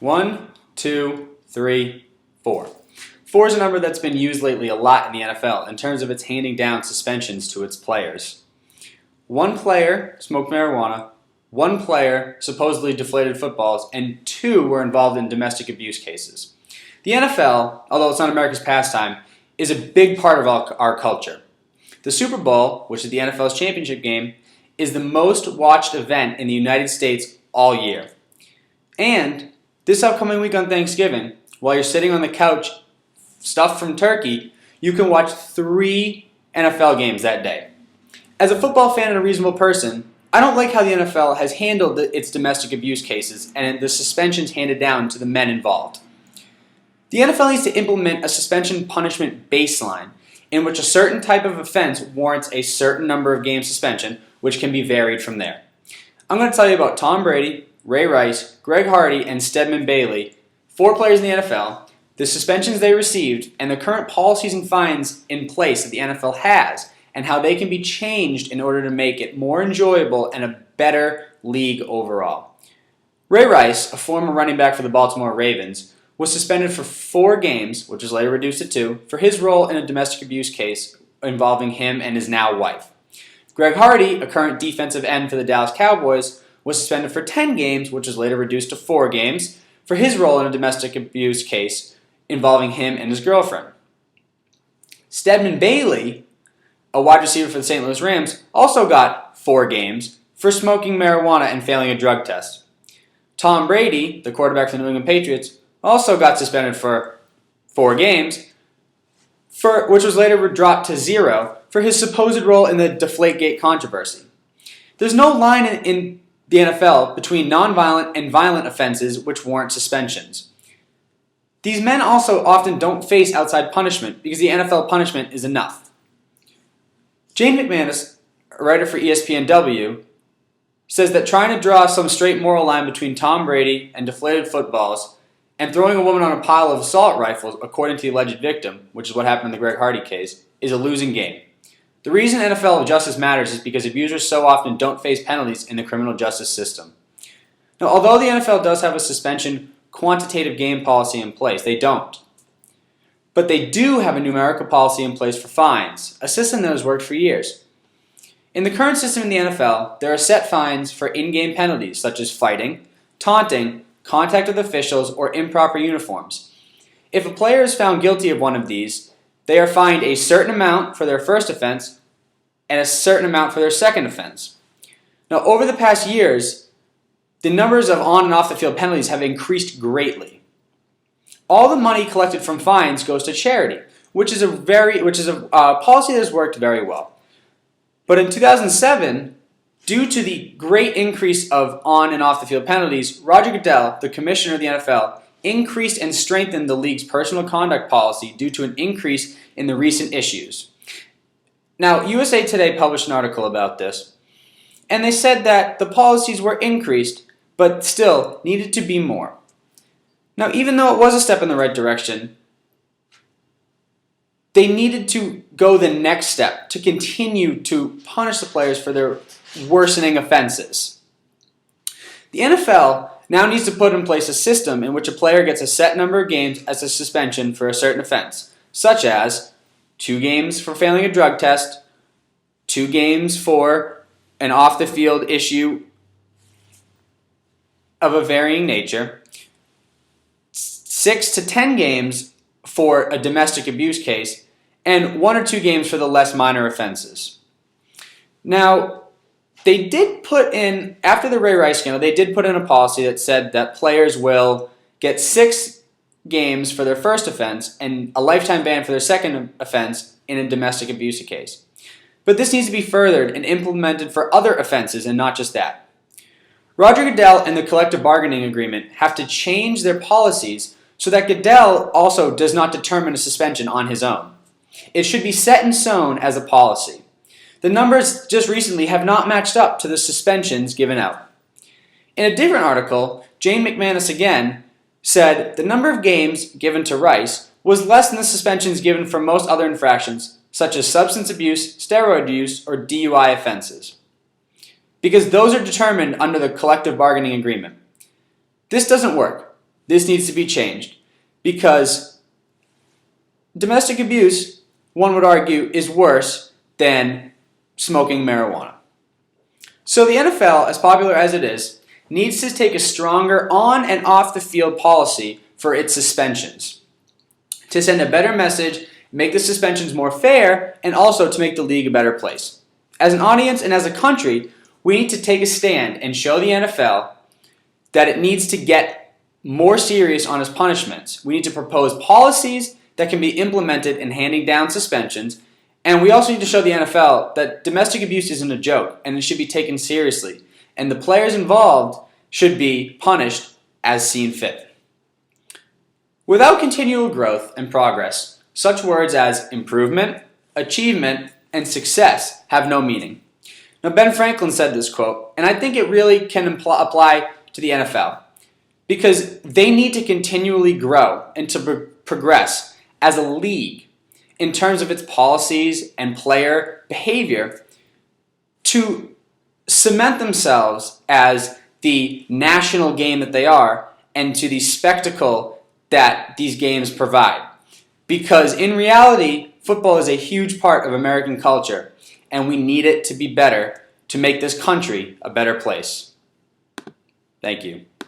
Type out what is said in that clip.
1, 2, 3, 4. 4 is a number that's been used lately a lot in the NFL in terms of its handing down suspensions to its players. 1 player smoked marijuana, 1 player supposedly deflated footballs, and 2 were involved in domestic abuse cases. The NFL, although it's not America's pastime, is a big part of our culture. The Super Bowl, which is the NFL's championship game, is the most watched event in the United States all year. And this upcoming week on Thanksgiving, while you're sitting on the couch stuffed from turkey, you can watch 3 NFL games that day. As a football fan and a reasonable person, I don't like how the NFL has handled its domestic abuse cases and the suspensions handed down to the men involved. The NFL needs to implement a suspension punishment baseline in which a certain type of offense warrants a certain number of game suspension, which can be varied from there. I'm going to tell you about Tom Brady, Ray Rice, Greg Hardy, and Stedman Bailey, 4 players in the NFL, the suspensions they received, and the current policies and fines in place that the NFL has, and how they can be changed in order to make it more enjoyable and a better league overall. Ray Rice, a former running back for the Baltimore Ravens, was suspended for 4 games, which was later reduced to 2, for his role in a domestic abuse case involving him and his now wife. Greg Hardy, a current defensive end for the Dallas Cowboys, was suspended for 10 games, which was later reduced to 4 games, for his role in a domestic abuse case involving him and his girlfriend. Stedman Bailey, a wide receiver for the St. Louis Rams, also got 4 games for smoking marijuana and failing a drug test. Tom Brady, the quarterback for the New England Patriots, also got suspended for 4 games, which was later dropped to 0 for his supposed role in the Deflategate controversy. There's no line in the NFL between nonviolent and violent offenses which warrant suspensions. These men also often don't face outside punishment because the NFL punishment is enough. Jane McManus, a writer for ESPNW, says that trying to draw some straight moral line between Tom Brady and deflated footballs and throwing a woman on a pile of assault rifles, according to the alleged victim, which is what happened in the Greg Hardy case, is a losing game. The reason NFL justice matters is because abusers so often don't face penalties in the criminal justice system. Now, although the NFL does have a suspension quantitative game policy in place, they don't. But they do have a numerical policy in place for fines, a system that has worked for years. In the current system in the NFL, there are set fines for in-game penalties such as fighting, taunting, contact with officials, or improper uniforms. If a player is found guilty of one of these, they are fined a certain amount for their first offense and a certain amount for their second offense. Now, over the past years, the numbers of on and off the field penalties have increased greatly. All the money collected from fines goes to charity, which is a policy that has worked very well. But in 2007, due to the great increase of on and off the field penalties, Roger Goodell, the commissioner of the NFL, increased and strengthened the league's personal conduct policy due to an increase in the recent issues. Now, USA Today published an article about this, and they said that the policies were increased, but still needed to be more. Now, even though it was a step in the right direction, they needed to go the next step to continue to punish the players for their worsening offenses. The NFL now needs to put in place a system in which a player gets a set number of games as a suspension for a certain offense, such as 2 games for failing a drug test, 2 games for an off-the-field issue of a varying nature, 6 to 10 games for a domestic abuse case, and 1 or 2 games for the less minor offenses. Now, they did put in, after the Ray Rice scandal, they did put in a policy that said that players will get 6 games for their first offense and a lifetime ban for their second offense in a domestic abuse case. But this needs to be furthered and implemented for other offenses and not just that. Roger Goodell and the collective bargaining agreement have to change their policies so that Goodell also does not determine a suspension on his own. It should be set in stone as a policy. The numbers just recently have not matched up to the suspensions given out. In a different article, Jane McManus again said the number of games given to Rice was less than the suspensions given for most other infractions, such as substance abuse, steroid use, or DUI offenses, because those are determined under the collective bargaining agreement. This doesn't work. This needs to be changed because domestic abuse, one would argue, is worse than smoking marijuana. So the NFL, as popular as it is, needs to take a stronger on and off the field policy for its suspensions to send a better message, make the suspensions more fair, and also to make the league a better place. As an audience and as a country, we need to take a stand and show the NFL that it needs to get more serious on its punishments. We need to propose policies that can be implemented in handing down suspensions, and we also need to show the NFL that domestic abuse isn't a joke and it should be taken seriously, and the players involved should be punished as seen fit. Without continual growth and progress, such words as improvement, achievement, and success have no meaning. Now, Ben Franklin said this quote, and I think it really can apply to the NFL because they need to continually grow and to progress as a league in terms of its policies and player behavior to cement themselves as the national game that they are and to the spectacle that these games provide. Because in reality, football is a huge part of American culture, and we need it to be better to make this country a better place. Thank you.